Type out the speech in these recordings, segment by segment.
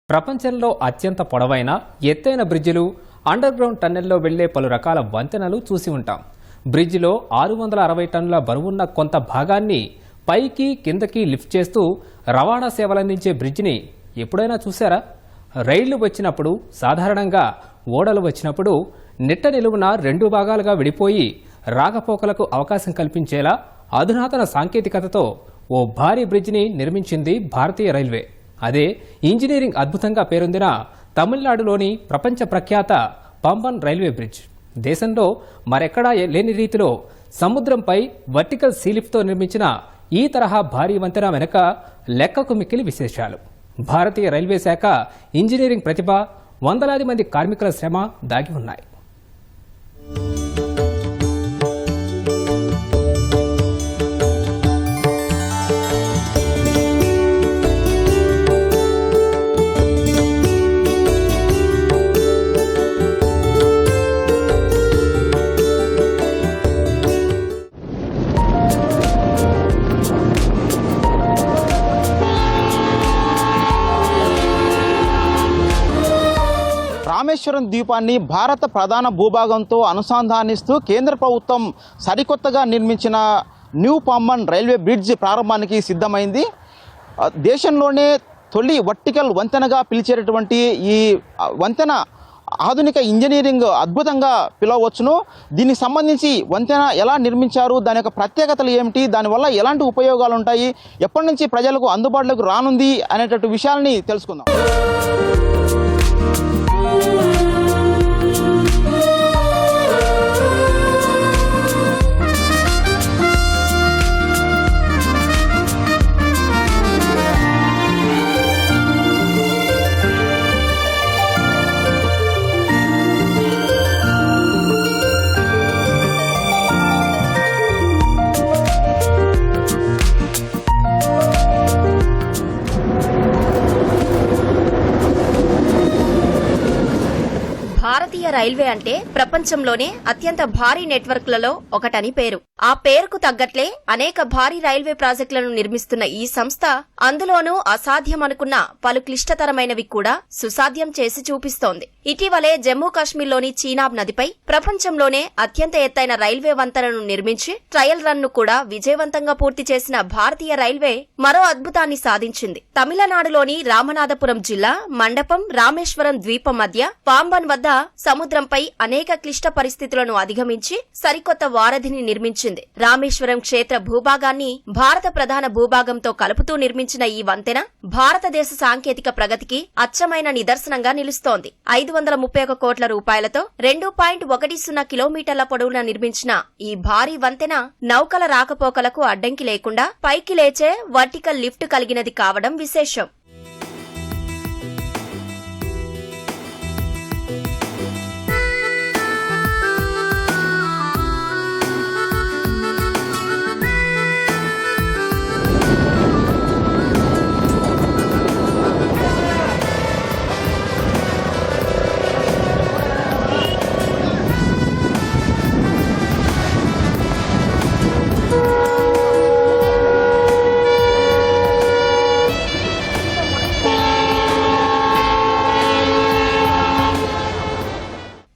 ప్రపంచంలో అత్యంత పొడవైన ఎత్తైన బ్రిడ్జిలు, అండర్ గ్రౌండ్ టన్నెల్లో వెళ్లే పలు రకాల వంతెనలు చూసి ఉంటాం. బ్రిడ్జిలో 660 టన్నుల బరువున్న కొంత భాగాన్ని పైకి కిందకి లిఫ్ట్ చేస్తూ రవాణా సేవలందించే బ్రిడ్జిని ఎప్పుడైనా చూశారా? రైళ్లు వచ్చినప్పుడు, సాధారణంగా ఓడలు వచ్చినప్పుడు నిట్ట నిలువున 2 భాగాలుగా విడిపోయి రాకపోకలకు అవకాశం కల్పించేలా అధునాతన సాంకేతికతతో ఓ భారీ బ్రిడ్జిని నిర్మించింది భారతీయ రైల్వే. అదే ఇంజనీరింగ్ అద్భుతంగా పేరొందిన తమిళనాడులోని ప్రపంచ ప్రఖ్యాత పంబన్ రైల్వే బ్రిడ్జ్. దేశంలో మరెక్కడా లేని రీతిలో సముద్రంపై వర్టికల్ సీలిఫ్ట్తో నిర్మించిన ఈ తరహా భారీ వంతెన వెనుక లెక్కకు మిక్కిలి విశేషాలు. భారతీయ రైల్వే శాఖ ఇంజనీరింగ్ ప్రతిభ, వందలాది మంది కార్మికుల శ్రమ దాగి ఉన్నాయి. రామేశ్వరం ద్వీపాన్ని భారత ప్రధాన భూభాగంతో అనుసంధానిస్తూ కేంద్ర ప్రభుత్వం సరికొత్తగా నిర్మించిన న్యూ పంబన్ రైల్వే బ్రిడ్జ్ ప్రారంభానికి సిద్ధమైంది. దేశంలోనే తొలి వర్టికల్ వంతెనగా పిలిచేటటువంటి ఈ వంతెన ఆధునిక ఇంజనీరింగ్ అద్భుతంగా పిలవచ్చును. దీనికి సంబంధించి వంతెన ఎలా నిర్మించారు, దాని యొక్క ప్రత్యేకతలు ఏమిటి, దానివల్ల ఎలాంటి ఉపయోగాలు ఉంటాయి, ఎప్పటి నుంచి ప్రజలకు అందుబాటులోకి రానుంది అనేటటువంటి విషయాల్ని తెలుసుకుందాం. భారతీయ రైల్వే అంటే ప్రపంచంలోనే అత్యంత భారీ నెట్వర్క్లలో ఒకటని పేరు. ఆ పేరుకు తగ్గట్లే అనేక భారీ రైల్వే ప్రాజెక్టులను నిర్మిస్తున్న ఈ సంస్థ అందులోనూ అసాధ్యమనుకున్న పలు క్లిష్టతరమైనవి కూడా సుసాధ్యం చేసి చూపిస్తోంది. ఇటీవలే జమ్మూ కాశ్మీర్లోని చీనాబ్ నదిపై ప్రపంచంలోనే అత్యంత ఎత్తైన రైల్వే వంతెనను నిర్మించి ట్రయల్ రన్ ను కూడా విజయవంతంగా పూర్తి చేసిన భారతీయ రైల్వే మరో అద్భుతాన్ని సాధించింది. తమిళనాడులోని రామనాథపురం జిల్లా మండపం రామేశ్వరం ద్వీపం మధ్య పాంబన్ వద్ద సముద్రంపై అనేక క్లిష్ట పరిస్థితులను అధిగమించి సరికొత్త వారధిని నిర్మించింది. రామేశ్వరం క్షేత్ర భూభాగాన్ని భారత ప్రధాన భూభాగంతో కలుపుతూ నిర్మించిన ఈ వంతెన భారతదేశ సాంకేతిక ప్రగతికి అచ్చమైన నిదర్శనంగా నిలుస్తోంది. 531 కోట్ల రూపాయలతో 2.10 కిలోమీటర్ల పొడవున నిర్మించిన ఈ భారీ వంతెన నౌకల రాకపోకలకు అడ్డంకి లేకుండా పైకి లేచే వర్టికల్ లిఫ్ట్ కలిగినది కావడం విశేషం.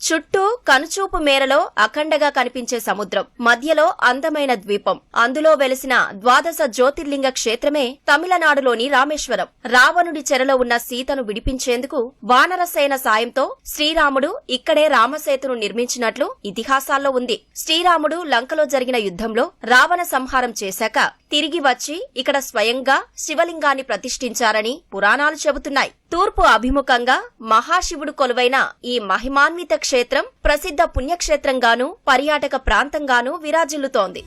చుట్టూ కనుచూపు మేరలో అఖండగా కనిపించే సముద్రం, మధ్యలో అందమైన ద్వీపం, అందులో వెలిసిన ద్వాదశ జ్యోతిర్లింగ క్షేత్రమే తమిళనాడులోని రామేశ్వరం. రావణుడి చెరలో ఉన్న సీతను విడిపించేందుకు వానరసేన సాయంతో శ్రీరాముడు ఇక్కడే రామసేతును నిర్మించినట్లు ఇతిహాసాల్లో ఉంది. శ్రీరాముడు లంకలో జరిగిన యుద్ధంలో రావణ సంహారం చేశాక తిరిగి వచ్చి ఇక్కడ స్వయంగా శివలింగాన్ని ప్రతిష్ఠించారని పురాణాలు చెబుతున్నాయి. తూర్పు అభిముఖంగా మహాశివుడు కొలువైన ఈ మహిమాన్విత క్షేత్రం ప్రసిద్ధ పుణ్యక్షేత్రంగానూ పర్యాటక ప్రాంతంగానూ విరాజిల్లుతోంది.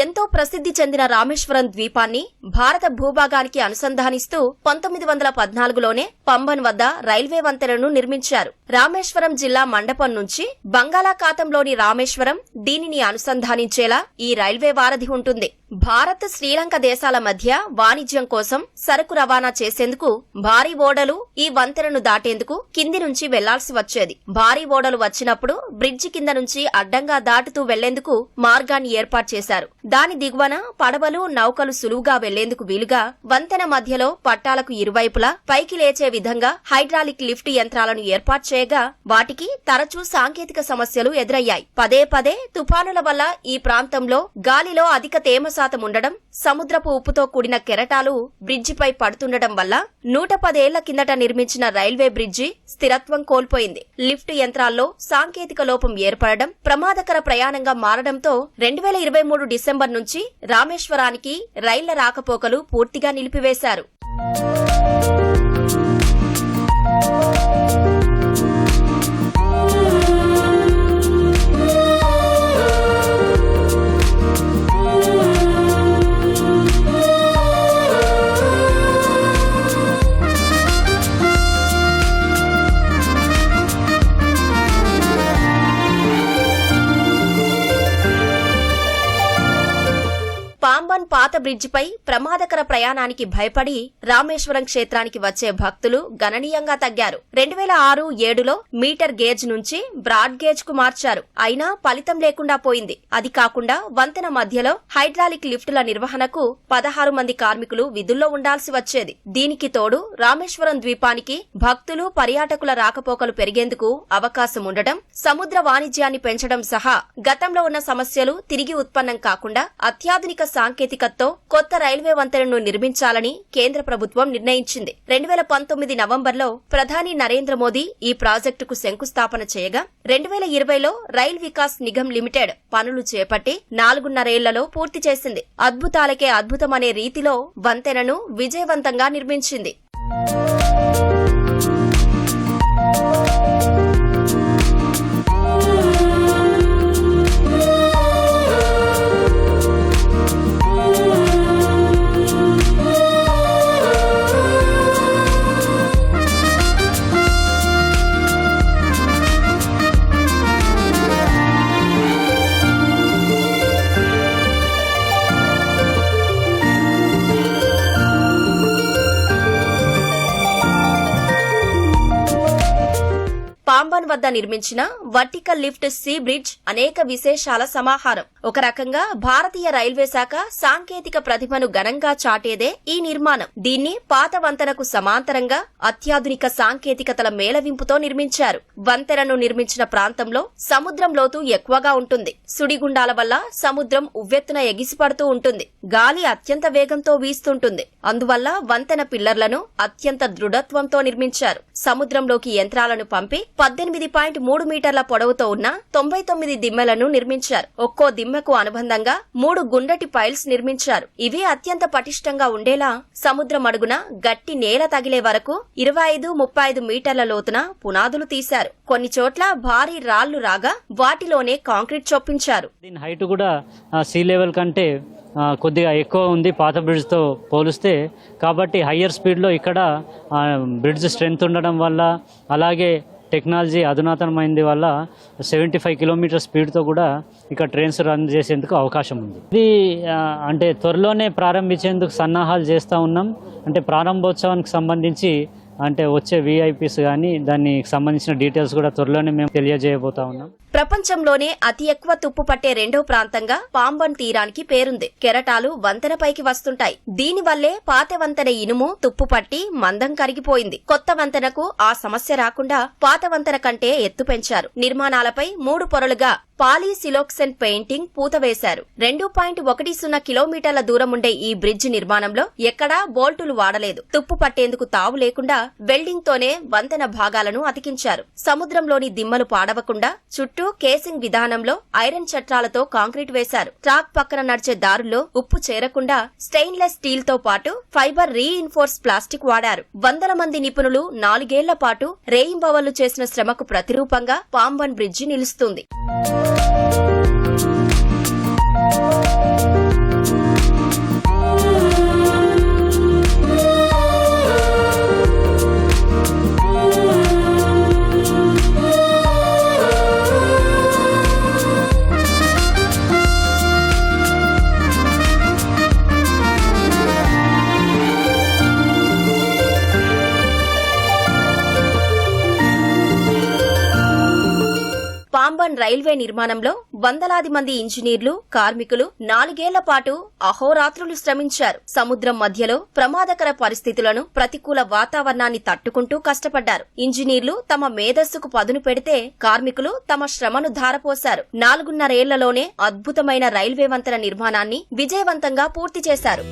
ఎంతో ప్రసిద్ధి చెందిన రామేశ్వరం ద్వీపాన్ని భారత భూభాగానికి అనుసంధానిస్తూ 1914లోనే పంబన్ వద్ద రైల్వే వంతెనను నిర్మించారు. రామేశ్వరం జిల్లా మండపం నుంచి బంగాళాఖాతంలోని రామేశ్వరం దీనిని అనుసంధానించేలా ఈ రైల్వే వారధి ఉంటుంది. భారత్, శ్రీలంక దేశాల మధ్య వాణిజ్యం కోసం సరుకు రవాణా చేసేందుకు భారీ ఓడలు ఈ వంతెనను దాటేందుకు కింది నుంచి వెళ్లాల్సి వచ్చేది. భారీ ఓడలు వచ్చినప్పుడు బ్రిడ్జి కింద నుంచి అడ్డంగా దాటుతూ వెళ్లేందుకు మార్గాన్ని ఏర్పాటు చేశారు. దాని దిగువన పడవలు, నౌకలు సులువుగా వెళ్లేందుకు వీలుగా వంతెన మధ్యలో పట్టాలకు ఇరువైపులా పైకి లేచే విధంగా హైడ్రాలిక్ లిఫ్ట్ యంత్రాలను ఏర్పాటు చేయగా వాటికి తరచూ సాంకేతిక సమస్యలు ఎదురయ్యాయి. పదే పదే తుఫానుల వల్ల ఈ ప్రాంతంలో గాలిలో అధిక తేమ శాతం ఉండడం, సముద్రపు ఉప్పుతో కూడిన కెరటాలు బ్రిడ్జిపై పడుతుండటం వల్ల 110 ఏళ్ల కిందట నిర్మించిన రైల్వే బ్రిడ్జి స్థిరత్వం కోల్పోయింది. లిఫ్ట్ యంత్రాల్లో సాంకేతిక లోపం ఏర్పడడం, ప్రమాదకర ప్రయాణంగా మారడంతో 2023 డిసెంబర్ నుంచి రామేశ్వరానికి రైళ్ల రాకపోకలు పూర్తిగా నిలిపివేశారు. పాంబన్ పాత బ్రిడ్జిపై ప్రమాదకర ప్రయాణానికి భయపడి రామేశ్వరం క్షేత్రానికి వచ్చే భక్తులు గణనీయంగా తగ్గారు. 2006-7లో మీటర్ గేజ్ నుంచి బ్రాడ్ గేజ్ కు మార్చారు. అయినా ఫలితం లేకుండా పోయింది. అది కాకుండా వంతెన మధ్యలో హైడ్రాలిక్ లిఫ్టుల నిర్వహణకు 16 మంది కార్మికులు విధుల్లో ఉండాల్సి వచ్చేది. దీనికి తోడు రామేశ్వరం ద్వీపానికి భక్తులు, పర్యాటకుల రాకపోకలు పెరిగేందుకు అవకాశం ఉండటం, సముద్ర వాణిజ్యాన్ని పెంచడం సహా గతంలో ఉన్న సమస్యలు తిరిగి ఉత్పన్నం కాకుండా అత్యాధునిక సాంకేతికతతో కొత్త రైల్వే వంతెనను నిర్మించాలని కేంద్ర ప్రభుత్వం నిర్ణయించింది. 2019 నవంబర్లో ప్రధాని నరేంద్ర మోదీ ఈ ప్రాజెక్టుకు శంకుస్థాపన చేయగా 2020లో రైల్ వికాస్ నిగమ్ లిమిటెడ్ పనులు చేపట్టి 4.5 ఏళ్లలో పూర్తి చేసింది. అద్భుతాలకే అద్భుతమనే రీతిలో వంతెనను విజయవంతంగా నిర్మించింది. పాంబన్ వద్ద నిర్మించిన వర్టికల్ లిఫ్ట్ సీ బ్రిడ్జ్ అనేక విశేషాల సమాహారం. ఒక రకంగా భారతీయ రైల్వే శాఖ సాంకేతిక ప్రతిభను ఘనంగా చాటేదే ఈ నిర్మాణం. దీన్ని పాత వంతెనకు సమాంతరంగా అత్యాధునిక సాంకేతికతల మేళవింపుతో నిర్మించారు. వంతెనను నిర్మించిన ప్రాంతంలో సముద్రం లోతు ఎక్కువగా ఉంటుంది. సుడిగుండాల వల్ల సముద్రం ఉవ్వెత్తున ఎగిసిపడుతూ ఉంటుంది. గాలి అత్యంత వేగంతో వీస్తుంటుంది. అందువల్ల వంతెన పిల్లర్లను అత్యంత దృఢత్వంతో నిర్మించారు. సముద్రంలోకి యంత్రాలను పంపి 18.3 మీటర్ల పొడవుతో ఉన్న 99 దిమ్మెలను నిర్మించారు. ఒక్కో దిమ్మెకు అనుబంధంగా 3 గుండ్రటి పైల్స్ నిర్మించారు. ఇవి అత్యంత పటిష్టంగా ఉండేలా సముద్రం అడుగున గట్టి నేల తగిలే వరకు 25-35 మీటర్ల లోతున పునాదులు తీశారు. కొన్ని చోట్ల భారీ రాళ్లు రాగా వాటిలోనే కాంక్రీట్ చొప్పించారు. దీని హైట్ కూడా సీ లెవెల్ కంటే కొద్దిగా ఎక్కువ ఉంది పాత బ్రిడ్జ్తో పోలిస్తే. కాబట్టి హయ్యర్ స్పీడ్లో ఇక్కడ బ్రిడ్జ్ స్ట్రెంగ్త్ ఉండడం వల్ల, అలాగే టెక్నాలజీ అధునాతనమైంది వల్ల 75 కిలోమీటర్ స్పీడ్తో కూడా ఇక్కడ ట్రైన్స్ రన్ చేసేందుకు అవకాశం ఉంది. ఇది అంటే త్వరలోనే ప్రారంభించేందుకు సన్నాహాలు చేస్తూ ఉన్నాం. అంటే ప్రారంభోత్సవానికి సంబంధించి అంటే వచ్చే వీఐపీస్ కానీ దానికి సంబంధించిన డీటెయిల్స్ కూడా త్వరలోనే మేము తెలియజేయబోతా ఉన్నాం. ప్రపంచంలోనే అతి ఎక్కువ తుప్పు పట్టే రెండో ప్రాంతంగా పాంబన్ తీరానికి పేరుంది. కెరటాలు వంతెనపైకి వస్తుంటాయి. దీనివల్లే పాత వంతెన ఇనుము తుప్పు పట్టి మందం కరిగిపోయింది. కొత్త వంతెనకు ఆ సమస్య రాకుండా పాత వంతెన కంటే ఎత్తు పెంచారు. నిర్మాణాలపై 3 పొరలుగా పాలీసిలోక్సెన్ పెయింటింగ్ పూత వేశారు. 2.10 కిలోమీటర్ల దూరం ఉండే ఈ బ్రిడ్జ్ నిర్మాణంలో ఎక్కడా బోల్టులు వాడలేదు. తుప్పు పట్టేందుకు తావు లేకుండా వెల్డింగ్ తోనే వంతెన భాగాలను అతికించారు. సముద్రంలోని దిమ్మలు పాడవకుండా చుట్టూ కేసింగ్ విధానంలో ఐరన్ చట్రాలతో కాంక్రీట్ వేశారు. ట్రాక్ పక్కన నడిచే దారుల్లో ఉప్పు చేరకుండా స్టెయిన్లెస్ స్టీల్ తో పాటు ఫైబర్ రీఇన్ఫోర్స్ ప్లాస్టిక్ వాడారు. 100 మంది నిపుణులు 4 ఏళ్ల పాటు రేయింబవళ్లు చేసిన శ్రమకు ప్రతిరూపంగా పాంబన్ బ్రిడ్జి నిలుస్తుంది. రైల్వే నిర్మాణంలో వందలాది మంది ఇంజనీర్లు, కార్మికులు 4 ఏళ్ల పాటు అహోరాత్రులు శ్రమించారు. సముద్రం మధ్యలో ప్రమాదకర పరిస్థితులను, ప్రతికూల వాతావరణాన్ని తట్టుకుంటూ కష్టపడ్డారు. ఇంజనీర్లు తమ మేధస్సుకు పదును పెడితే కార్మికులు తమ శ్రమను ధారపోశారు. 4.5 ఏళ్లలోనే అద్భుతమైన రైల్వే వంతెన నిర్మాణాన్ని విజయవంతంగా పూర్తి చేశారు.